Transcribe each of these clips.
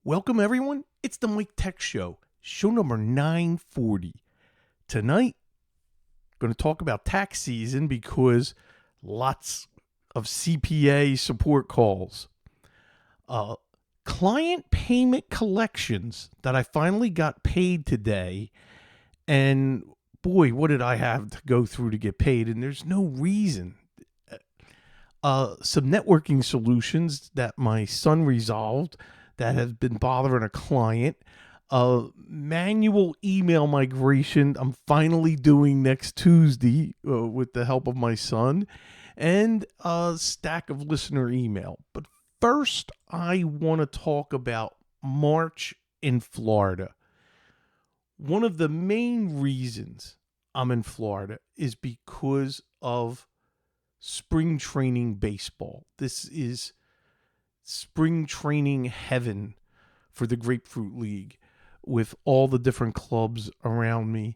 Welcome, everyone. It's the Mike Tech Show, show number 940. Tonight, going to talk about tax season because lots of CPA support calls. Client payment collections that I finally got paid today. And boy, what did I have to go through to get paid? And there's no reason. Some networking solutions that my son resolved that has been bothering a client. Manual email migration I'm finally doing next Tuesday with the help of my son, and a stack of listener email. But first, I want to talk about March in Florida. One of the main reasons I'm in Florida is because of spring training baseball. This is spring training heaven for the Grapefruit League with all the different clubs around me.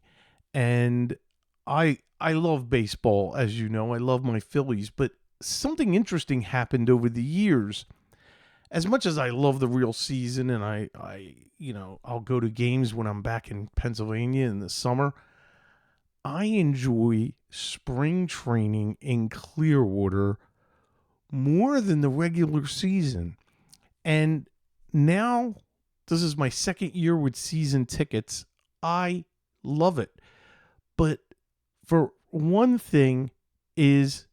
And I love baseball, as you know. I love my Phillies, but something interesting happened over the years. As much as I love the real season and I'll go to games when I'm back in Pennsylvania in the summer, I enjoy spring training in Clearwater more than the regular season. And now this is my second year with season tickets. I love it. But for one thing is,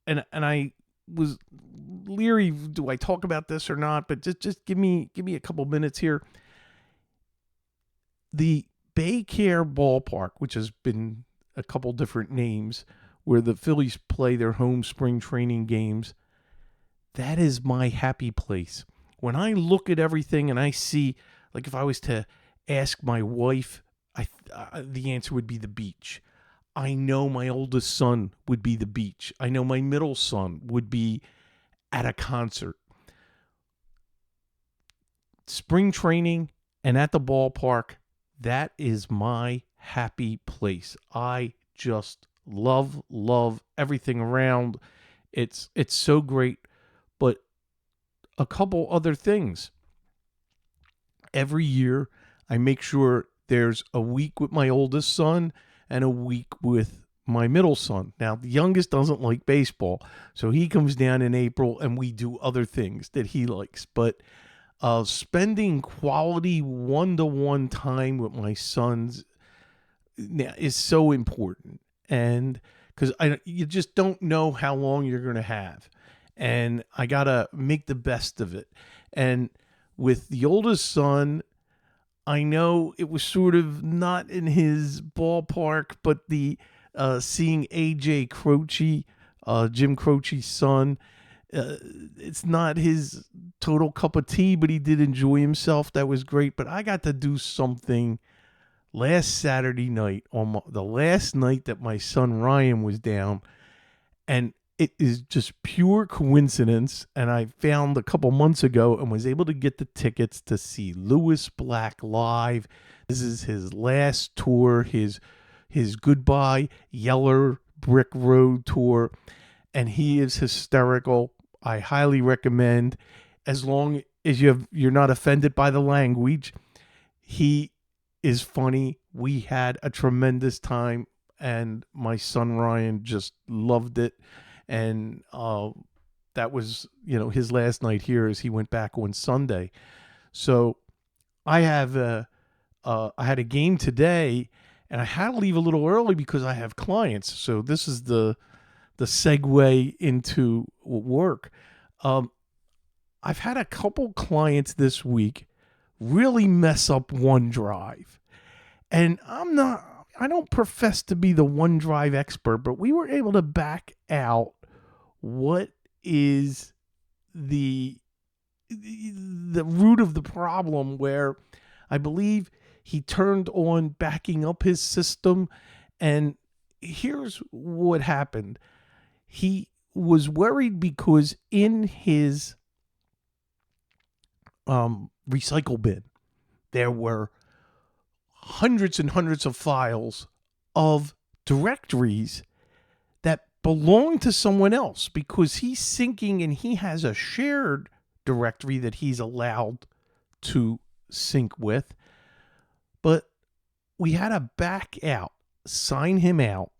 and I was leery, do I talk about this or not? But just give me a couple minutes here. The Baycare Ballpark, which has been a couple different names, where the Phillies play their home spring training games, that is my happy place. When I look at everything and I see, like if I was to ask my wife, the answer would be the beach. I know my oldest son would be the beach. I know my middle son would be at a concert. Spring training and at the ballpark, that is my happy place. I just love everything around. It's so great. But a couple other things. Every year, I make sure there's a week with my oldest son and a week with my middle son. Now, the youngest doesn't like baseball, so he comes down in April and we do other things that he likes. But spending quality one-to-one time with my sons is so important. And because you just don't know how long you're going to have. And I got to make the best of it. And with the oldest son, I know it was sort of not in his ballpark, but the seeing AJ Croce, Jim Croce's son, it's not his total cup of tea, but he did enjoy himself. That was great. But I got to do something last Saturday night, on the last night that my son Ryan was down, and it is just pure coincidence, and I found a couple months ago and was able to get the tickets to see Lewis Black live. This is his last tour, his goodbye Yeller Brick Road tour, and he is hysterical. I highly recommend, as long as you're not offended by the language. He is funny. We had a tremendous time, and my son Ryan just loved it. And that was, his last night here as he went back on Sunday. So I had a game today, and I had to leave a little early because I have clients. So this is the segue into work. I've had a couple clients this week really mess up OneDrive. And I don't profess to be the OneDrive expert, but we were able to back out what is the root of the problem, where I believe he turned on backing up his system. And here's what happened. He was worried because in his recycle bin, there were hundreds and hundreds of files of directories that belong to someone else, because he's syncing and he has a shared directory that he's allowed to sync with. But we had to back out, sign him out,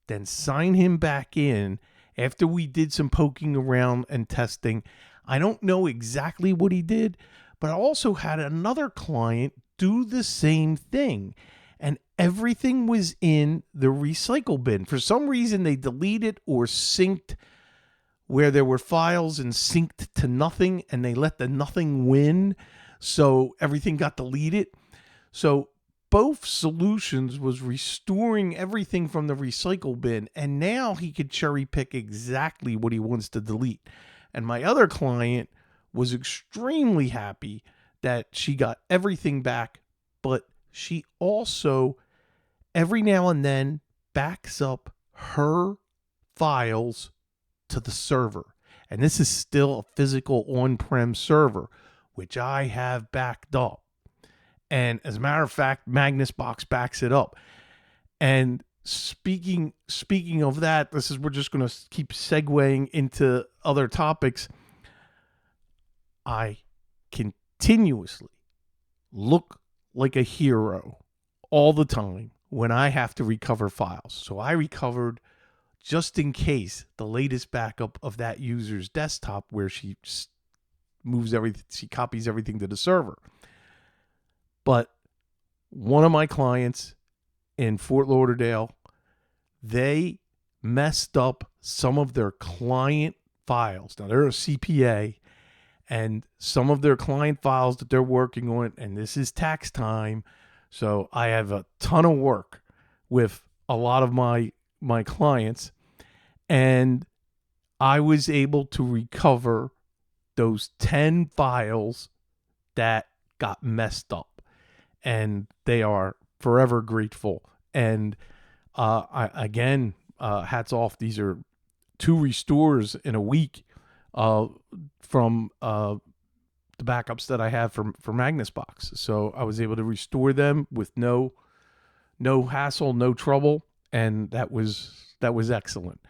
then sign him back in after we did some poking around and testing. I don't know exactly what he did, but I also had another client do the same thing. And everything was in the recycle bin. For some reason, they deleted or synced where there were files and synced to nothing, and they let the nothing win. So everything got deleted. So both solutions was restoring everything from the recycle bin, and now he could cherry pick exactly what he wants to delete. And my other client was extremely happy that she got everything back, but she also every now and then backs up her files to the server. And this is still a physical on-prem server, which I have backed up. And as a matter of fact, Magnusbox backs it up. And speaking of that, we're just going to keep segueing into other topics. I continuously look like a hero all the time when I have to recover files. So I recovered, just in case, the latest backup of that user's desktop where she moves everything, she copies everything to the server. But one of my clients in Fort Lauderdale, they messed up some of their client files. Now, they're a CPA, and some of their client files that they're working on, and this is tax time, so I have a ton of work with a lot of my clients, and I was able to recover those 10 files that got messed up. And they are forever grateful. And hats off. These are 2 restores in a week from the backups that I have for Magnusbox. So I was able to restore them with no hassle, no trouble, and that was excellent.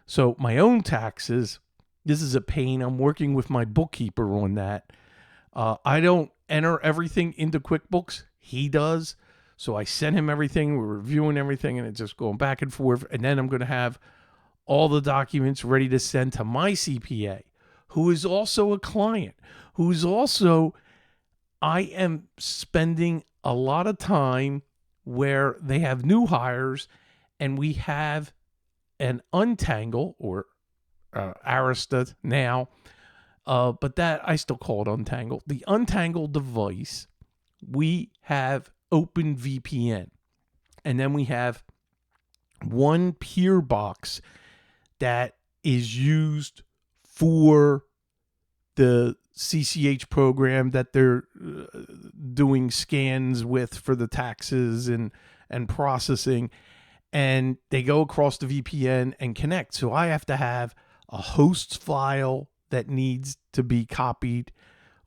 So my own taxes, this is a pain. I'm working with my bookkeeper on that. I don't enter everything into QuickBooks. He does. So I send him everything. We're reviewing everything, and it's just going back and forth. And then I'm going to have all the documents ready to send to my CPA, who is also a client, I am spending a lot of time where they have new hires, and we have an Untangle or Arista now. But that I still call it Untangle. The Untangle device, we have OpenVPN. And then we have one peer box that is used for the CCH program that they're doing scans with for the taxes and processing. And they go across the VPN and connect. So I have to have a hosts file that needs to be copied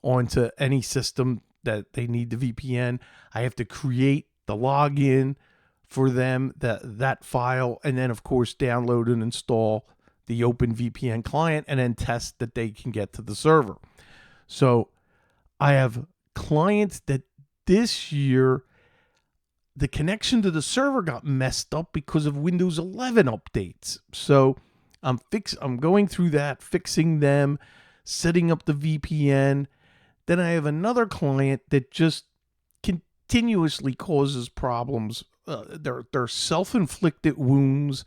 onto any system that they need the VPN. I have to create the login for them, that file, and then, of course, download and install the OpenVPN client and then test that they can get to the server. So I have clients that this year, the connection to the server got messed up because of Windows 11 updates. So I'm going through that, fixing them, setting up the VPN. Then I have another client that just continuously causes problems. They're self-inflicted wounds,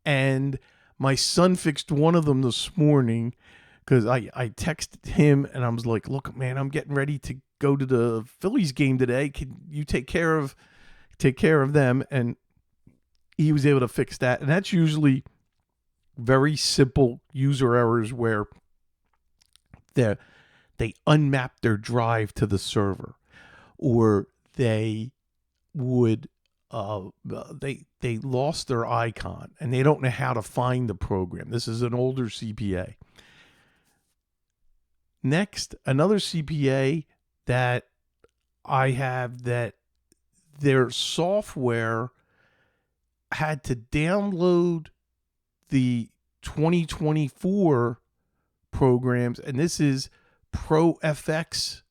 and my son fixed one of them this morning because I texted him and I was like, "Look, man, I'm getting ready to go to the Phillies game today. Can you take care of them?" And he was able to fix that, and that's usually very simple user errors where they unmap their drive to the server, or they would they lost their icon and they don't know how to find the program. This is an older CPA. Next, another CPA that I have, that their software had to download the 2024 programs, and this is ProFX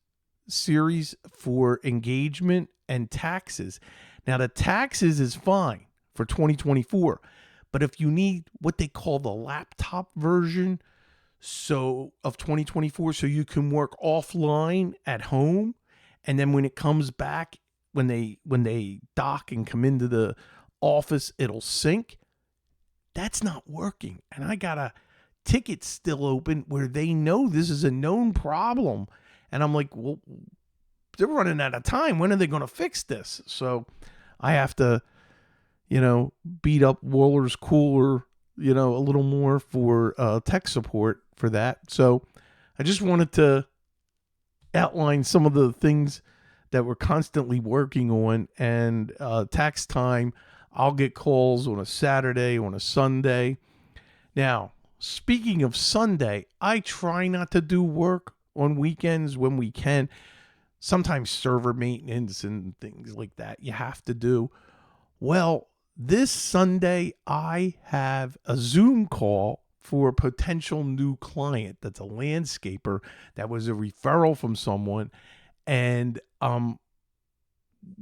series for engagement and taxes. Now, the taxes is fine for 2024, but if you need what they call the laptop version of 2024, so you can work offline at home, and then when it comes back, when they dock and come into the office, it'll sync. That's not working, and I got a ticket still open where they know this is a known problem, and I'm like, well, they're running out of time. When are they going to fix this? So I have to, beat up Waller's Cooler, a little more for tech support for that. So I just wanted to outline some of the things that we're constantly working on. And tax time, I'll get calls on a Saturday, on a Sunday. Now, speaking of Sunday, I try not to do work on weekends when we can. Sometimes server maintenance and things like that you have to do. Well, this Sunday, I have a Zoom call for a potential new client that's a landscaper that was a referral from someone. And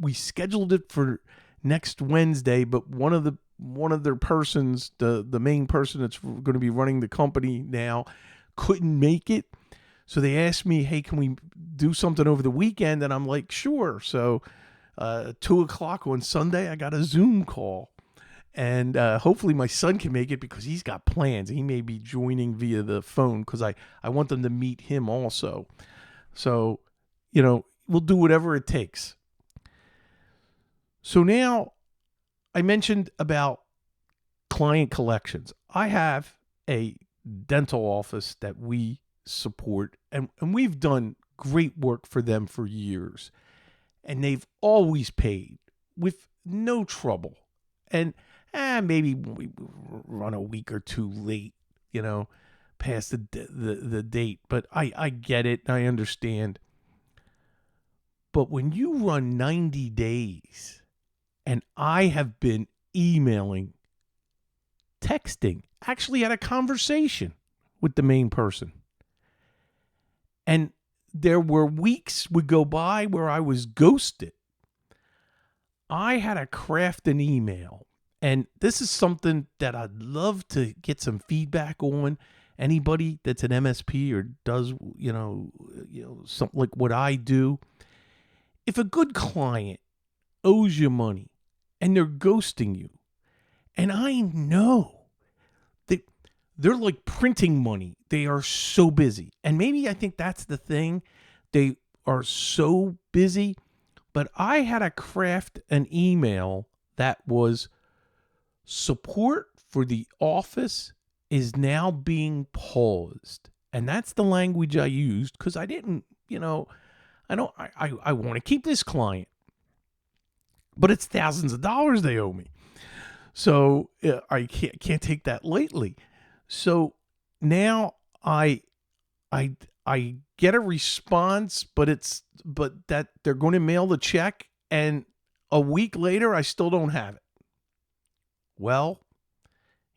we scheduled it for next Wednesday, but one of their persons, the main person that's going to be running the company now, couldn't make it. So they asked me, hey, can we do something over the weekend? And I'm like, sure. So 2:00 on Sunday, I got a Zoom call. And hopefully my son can make it because he's got plans. He may be joining via the phone because I want them to meet him also. So, we'll do whatever it takes. So now I mentioned about client collections. I have a dental office that we support, and we've done great work for them for years. And they've always paid with no trouble. And maybe we run a week or two late, past the date. But I get it. I understand. But when you run 90 days, and I have been emailing, texting, actually had a conversation with the main person. And there were weeks would go by where I was ghosted. I had to craft an email. And this is something that I'd love to get some feedback on. Anybody that's an MSP or does, something like what I do. If a good client owes you money and they're ghosting you, and I know that they're like printing money. They are so busy. And maybe I think that's the thing. They are so busy. But I had to craft an email that was support for the office is now being paused. And that's the language I used because I didn't, I want to keep this client. But it's thousands of dollars they owe me. So I can't take that lightly. So now I get a response, but that they're going to mail the check, and a week later I still don't have it. Well,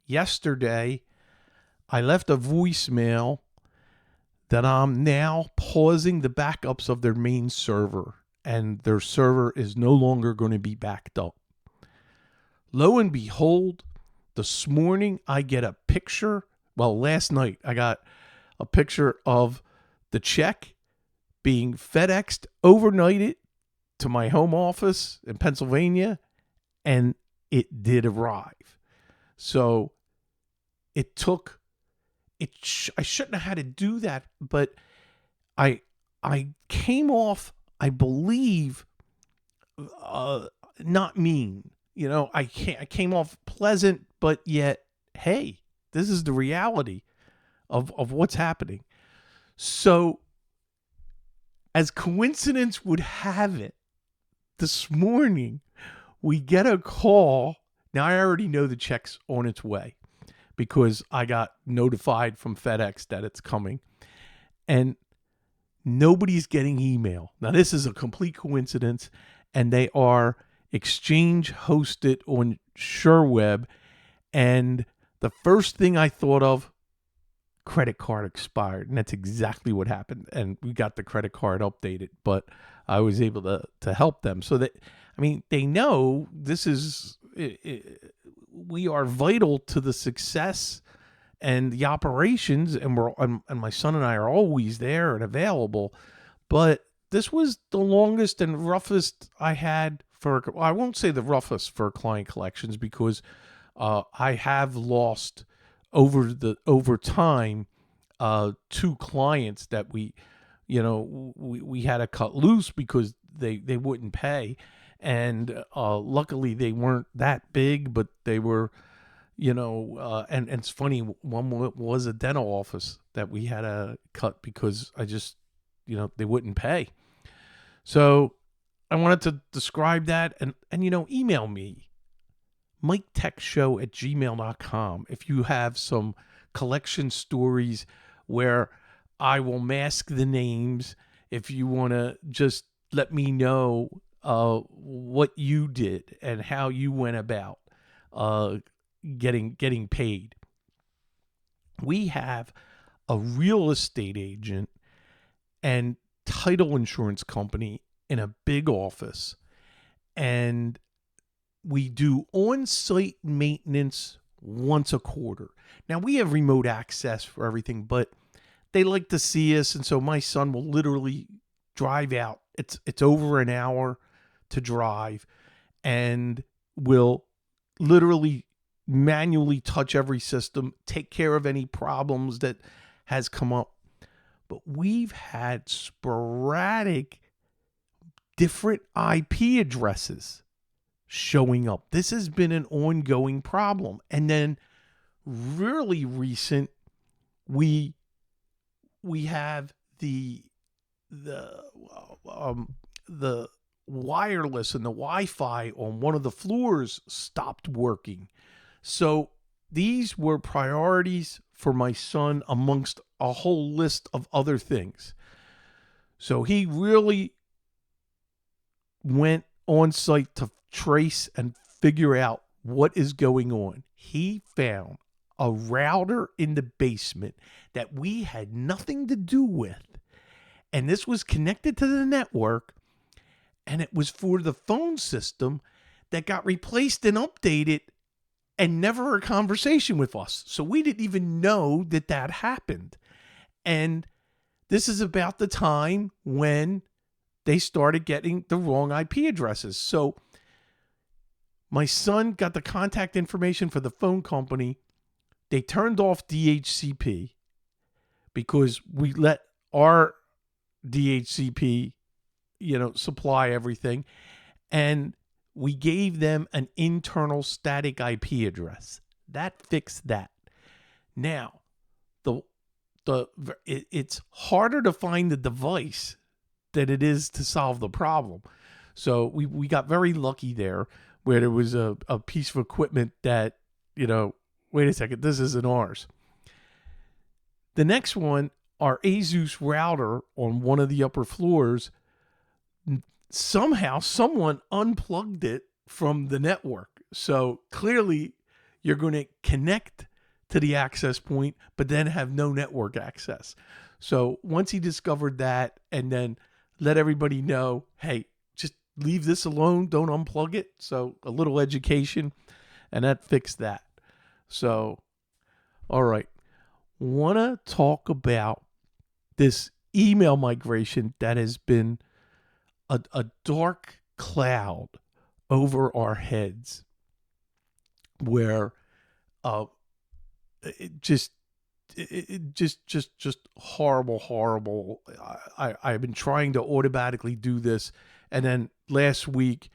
yesterday I left a voicemail that I'm now pausing the backups of their main server, and their server is no longer going to be backed up. Lo and behold, this morning I get a picture. Well, last night I got a picture of the check being FedExed, overnighted to my home office in Pennsylvania, and it did arrive. So it took, I shouldn't have had to do that, but I came off, I believe, not mean. I came off pleasant, but yet, hey, this is the reality of what's happening. So, as coincidence would have it, this morning, we get a call. Now, I already know the check's on its way because I got notified from FedEx that it's coming. And nobody's getting email. Now, this is a complete coincidence, and they are Exchange hosted on SureWeb. And the first thing I thought of, credit card expired, and that's exactly what happened. And we got the credit card updated, but I was able to help them. So that, I mean, they know this is we are vital to the success and the operations, and and my son and I are always there and available. But this was the longest and roughest I had for. Well, I won't say the roughest for client collections, because I have lost over time two clients that we had to cut loose because they wouldn't pay, and luckily they weren't that big, but they were, and it's funny, one was a dental office that we had to cut because I just, they wouldn't pay. So I wanted to describe that, and email me, miketechshow@gmail.com, if you have some collection stories where I will mask the names. If you want to just let me know what you did and how you went about getting paid. We have a real estate agent and title insurance company in a big office, and we do on-site maintenance once a quarter. Now, we have remote access for everything, but they like to see us, and so my son will literally drive out. It's over an hour to drive, and will literally manually touch every system, take care of any problems that has come up. But we've had sporadic different IP addresses showing up. This has been an ongoing problem. And then really recent, we have the wireless and the Wi-Fi on one of the floors stopped working. So these were priorities for my son amongst a whole list of other things. So he really went on site to trace and figure out what is going on. He found a router in the basement that we had nothing to do with. And this was connected to the network, and it was for the phone system that got replaced and updated, and never a conversation with us. So we didn't even know that happened. And this is about the time when they started getting the wrong IP addresses. So my son got the contact information for the phone company. They turned off DHCP because we let our DHCP, supply everything. And we gave them an internal static IP address. That fixed that. Now, it's harder to find the device than it is to solve the problem. So we got very lucky there, where there was a piece of equipment that, wait a second, this isn't ours. The next one, our Asus router on one of the upper floors, somehow someone unplugged it from the network. So clearly you're going to connect to the access point, but then have no network access. So once he discovered that, and then let everybody know, hey, just leave this alone, don't unplug it. So a little education, and that fixed that. So, all right. Want to talk about this email migration that has been a dark cloud over our heads, where it just horrible. I've been trying to automatically do this, and then last week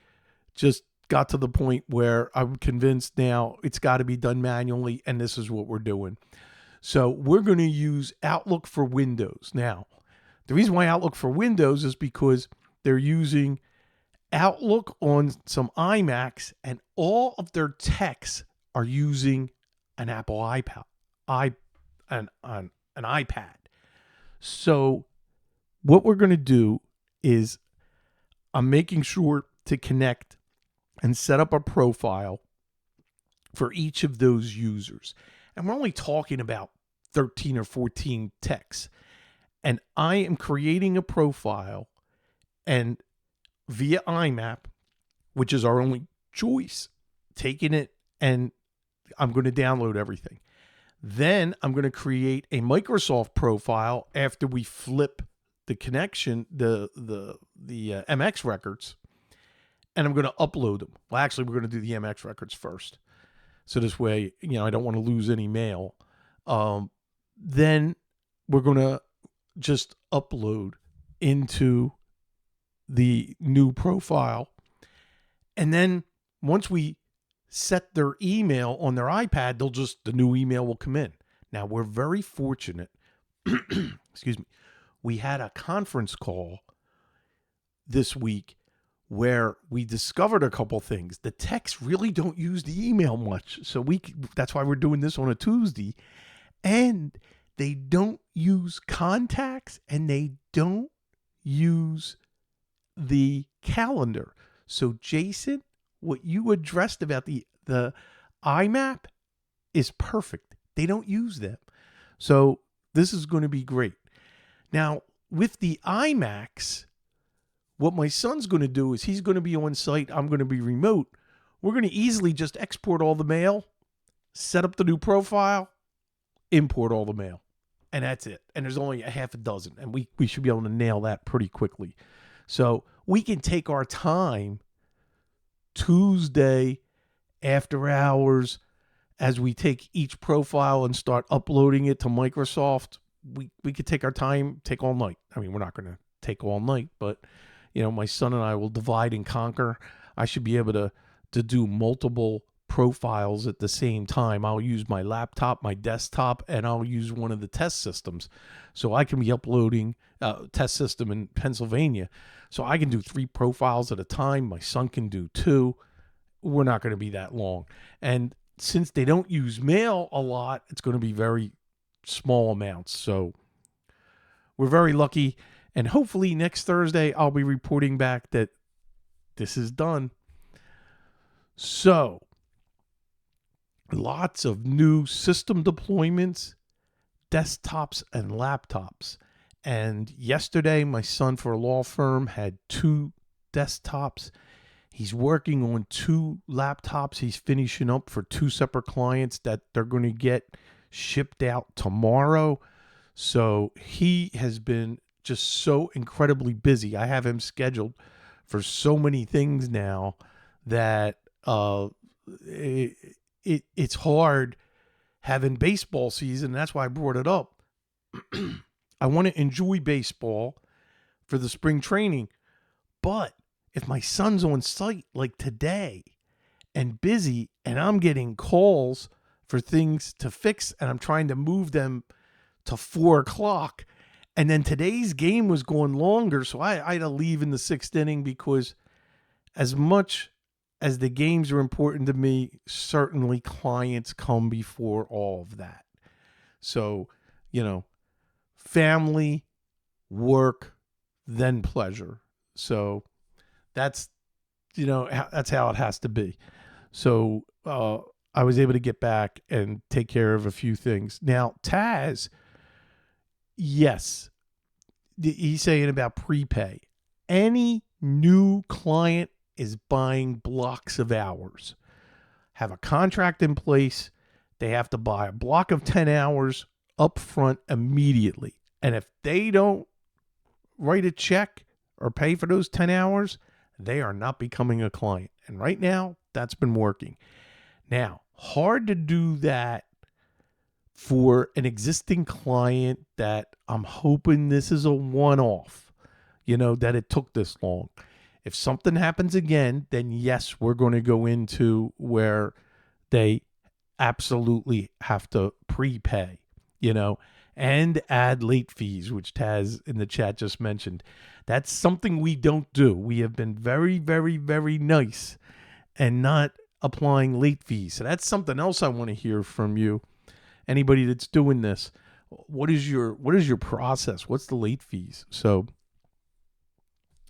just got to the point where I'm convinced now it's got to be done manually, and this is what we're doing. So we're going to use Outlook for Windows. Now, the reason why Outlook for Windows is because they're using Outlook on some iMacs, and all of their techs are using an Apple iPad, an iPad. So what we're going to do is I'm making sure to connect and set up a profile for each of those users. And we're only talking about 13 or 14 texts. And I am creating a profile and via IMAP, which is our only choice, taking it and I'm going to download everything. Then I'm going to create a Microsoft profile after we flip the connection, the MX records, and I'm going to upload them. Well, actually, we're going to do the MX records first. So this way, I don't want to lose any mail. Then we're going to just upload into the new profile. And then once we set their email on their iPad, the new email will come in. Now, we're very fortunate. Excuse me. We had a conference call this week where we discovered a couple things. The texts really don't use the email much. So that's why we're doing this on a Tuesday. And they don't use contacts and they don't use the calendar. So Jason, what you addressed about the IMAP is perfect. They don't use them. So this is going to be great. Now, with the IMAX, what my son's going to do is he's going to be on site. I'm going to be remote. We're going to easily just export all the mail, set up the new profile, import all the mail, and that's it. And there's only a half a dozen, and we should be able to nail that pretty quickly. So we can take our time Tuesday after hours as we take each profile and start uploading it to Microsoft. We could take our time, take all night. I mean, we're not going to take all night, but my son and I will divide and conquer. I should be able to do multiple profiles at the same time. I'll use my laptop, my desktop, and I'll use one of the test systems. So I can be uploading test system in Pennsylvania. So I can do 3 profiles at a time. My son can do 2. We're not going to be that long. And since they don't use mail a lot, it's going to be very small amounts. So we're very lucky. And hopefully next Thursday, I'll be reporting back that this is done. So lots of new system deployments, desktops and laptops. And yesterday, my son for a law firm had 2 desktops. He's working on 2 laptops. He's finishing up for 2 separate clients that they're going to get shipped out tomorrow. So he has been just so incredibly busy. I have him scheduled for so many things now that it's hard having baseball season. That's why I brought it up. I want to enjoy baseball for the spring training, but if my son's on site like today and busy and I'm getting calls for things to fix and I'm trying to move them to 4:00, and then today's game was going longer, so I had to leave in the 6th inning because as much as the games are important to me, certainly clients come before all of that. So, family, work, then pleasure. So that's how it has to be. So I was able to get back and take care of a few things. Now, Taz, yes, he's saying about prepay. Any new client is buying blocks of hours. Have a contract in place. They have to buy a block of 10 hours up front immediately. And if they don't write a check or pay for those 10 hours, they are not becoming a client. And right now, that's been working. Now, hard to do that for an existing client that I'm hoping this is a one-off, that it took this long. If something happens again, then yes, we're going to go into where they absolutely have to prepay, and add late fees, which Taz in the chat just mentioned. That's something we don't do. We have been very, very, very nice and not applying late fees. So that's something else I want to hear from you. Anybody that's doing this, what is your process? What's the late fees? So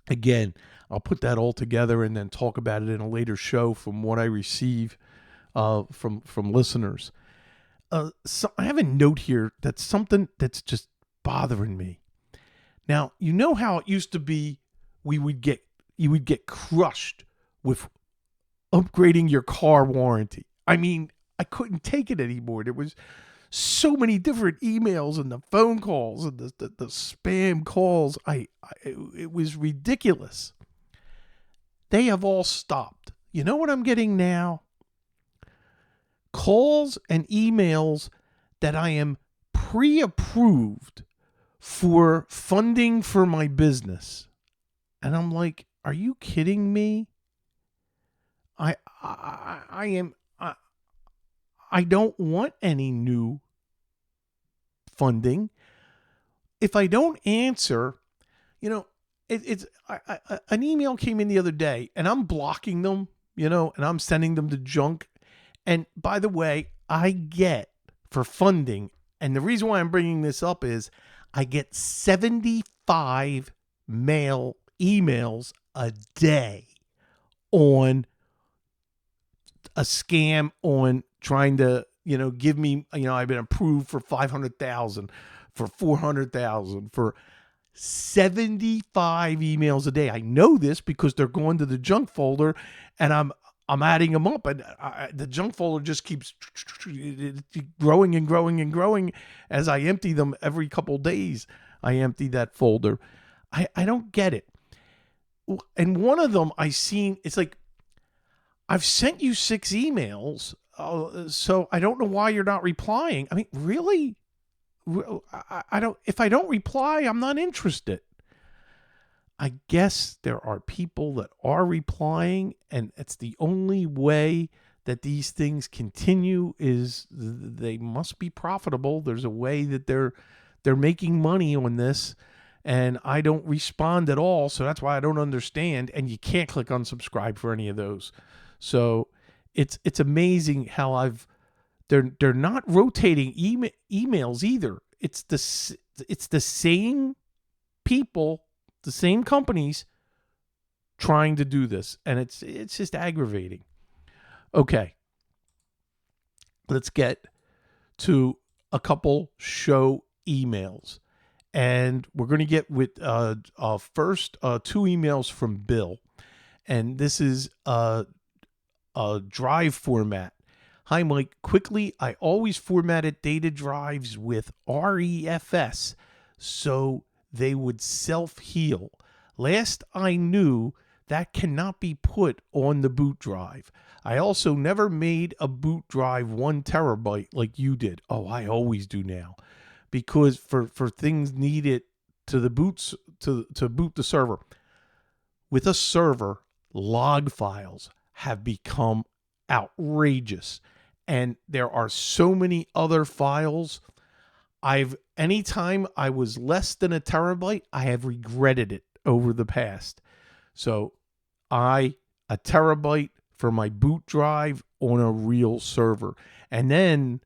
again, I'll put that all together and then talk about it in a later show from what I receive from listeners. So I have a note here that's something that's just bothering me. Now, you know how it used to be you would get crushed with upgrading your car warranty. I mean, I couldn't take it anymore. There was so many different emails and the phone calls and the spam calls. It was ridiculous. They have all stopped. You know what I'm getting now? Calls and emails that I am pre-approved for funding for my business. And I'm like, are you kidding me? I am I don't want any new funding. If I don't answer, you know, an email came in the other day and I'm blocking them, and I'm sending them to junk. And by the way, I get for funding, and the reason why I'm bringing this up is I get 75 mail emails a day on a scam, on trying to, give me, I've been approved for 500,000, for 400,000, for 75 emails a day. I know this because they're going to the junk folder, and I'm adding them up, and the junk folder just keeps growing and growing and growing as I empty them every couple days. I empty that folder. I don't get it. And one of them I seen, it's like, I've sent you 6 emails, so I don't know why you're not replying. I mean, really? I don't. If I don't reply, I'm not interested. I guess there are people that are replying, and it's the only way that these things continue is they must be profitable. There's a way that they're making money on this, and I don't respond at all, so that's why I don't understand. And you can't click unsubscribe for any of those. So it's amazing how they're not rotating emails either. It's the same people, the same companies trying to do this, and it's just aggravating. Okay, let's get to a couple show emails, and we're going to get with first 2 emails from Bill, and this is a drive format. Hi, Mike. Quickly, I always formatted data drives with REFS so they would self-heal. Last I knew, that cannot be put on the boot drive. I also never made a boot drive 1 terabyte like you did. Oh, I always do now. Because for things needed to the boots to boot the server. With a server, log files have become outrageous, and there are so many other files. Anytime I was less than a terabyte, I have regretted it over the past. So a terabyte for my boot drive on a real server, and then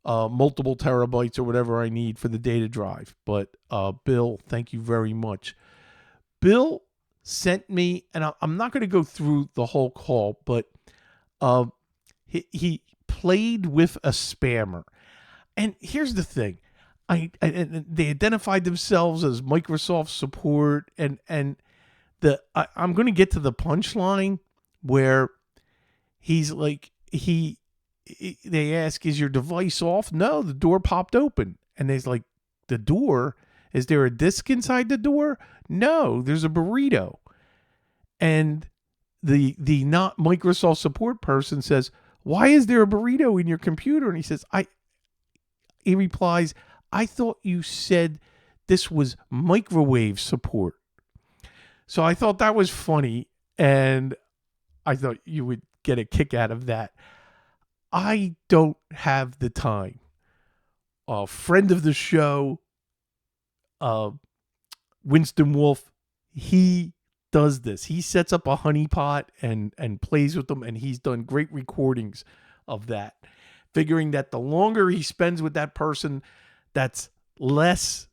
multiple terabytes or whatever I need for the data drive. But Bill, thank you very much. Bill sent me, and I'm not going to go through the whole call, but he played with a spammer. And here's the thing. They identified themselves as Microsoft support, and I'm going to get to the punchline where he's like, they ask, is your device off? No, the door popped open. And they's like, the door? Is there a disk inside the door? No, there's a burrito. And the not Microsoft support person says, why is there a burrito in your computer? And he says, he replies, I thought you said this was microwave support. So I thought that was funny, and I thought you would get a kick out of that. I don't have the time. A friend of the show, Winston Wolf, he does this. He sets up a honeypot and plays with them, and he's done great recordings of that, figuring that the longer he spends with that person, that's less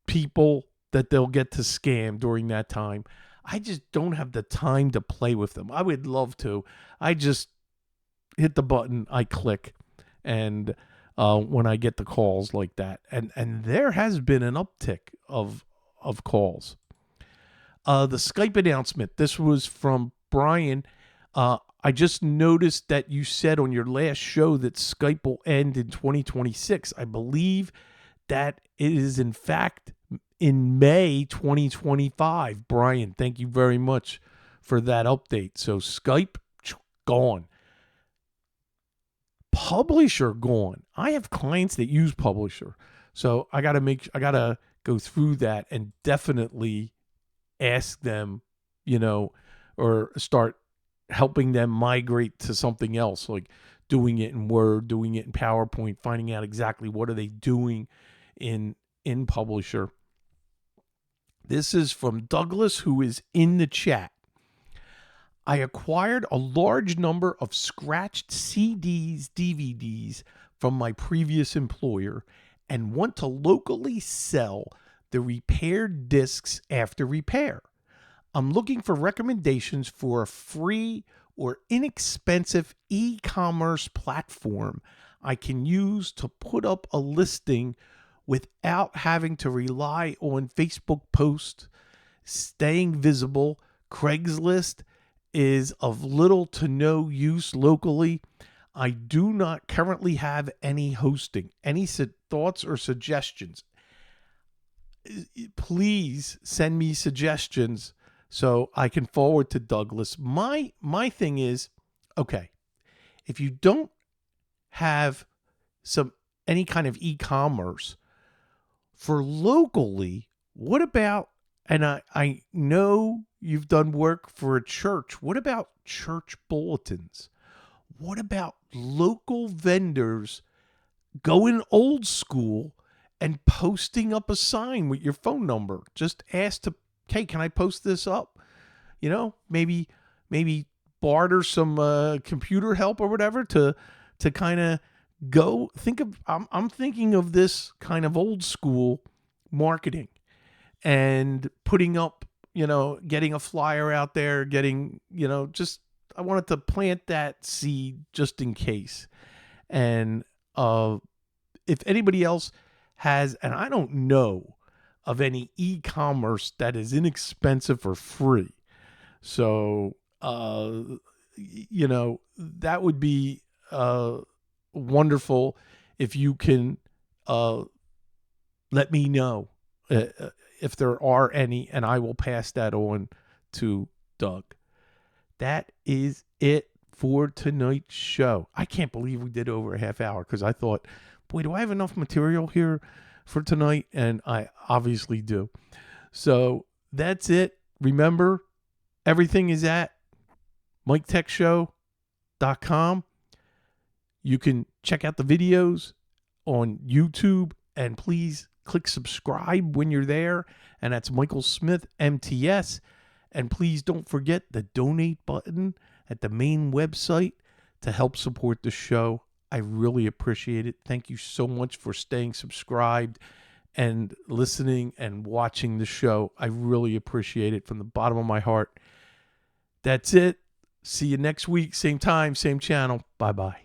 people that they'll get to scam during that time. I just don't have the time to play with them. I would love to. I just hit the button, I click. and when I get the calls like that, and there has been an uptick of calls. The Skype announcement. This was from Brian. I just noticed that you said on your last show that Skype will end in 2026. I believe that it is in fact in May 2025. Brian, thank you very much for that update. So Skype gone. Publisher gone. I have clients that use Publisher. So I got to go through that and definitely ask them, or start helping them migrate to something else, like doing it in Word, doing it in PowerPoint, finding out exactly what are they doing in Publisher. This is from Douglas, who is in the chat. I acquired a large number of scratched CDs, DVDs from my previous employer and want to locally sell the repaired discs after repair. I'm looking for recommendations for a free or inexpensive e-commerce platform I can use to put up a listing without having to rely on Facebook posts, staying visible. Craigslist is of little to no use locally. I do not currently have any hosting. Any thoughts or suggestions? Please send me suggestions so I can forward to Douglas. My thing is, okay, if you don't have any kind of e-commerce for locally, what about, and I know you've done work for a church, what about church bulletins? What about local vendors going old school and posting up a sign with your phone number? Just ask to, hey, can I post this up? Maybe barter some computer help or whatever to kind of go think of. I'm thinking of this kind of old school marketing and putting up, getting a flyer out there, getting, just I wanted to plant that seed just in case. And if anybody else has, and I don't know of any e-commerce that is inexpensive or free. So, that would be wonderful if you can let me know if there are any, and I will pass that on to Doug. That is it for tonight's show. I can't believe we did over a half hour because I thought, boy, do I have enough material here for tonight? And I obviously do. So that's it. Remember, everything is at MikeTechShow.com. You can check out the videos on YouTube, and please click subscribe when you're there. And that's Michael Smith, MTS. And please don't forget the donate button at the main website to help support the show. I really appreciate it. Thank you so much for staying subscribed and listening and watching the show. I really appreciate it from the bottom of my heart. That's it. See you next week. Same time, same channel. Bye-bye.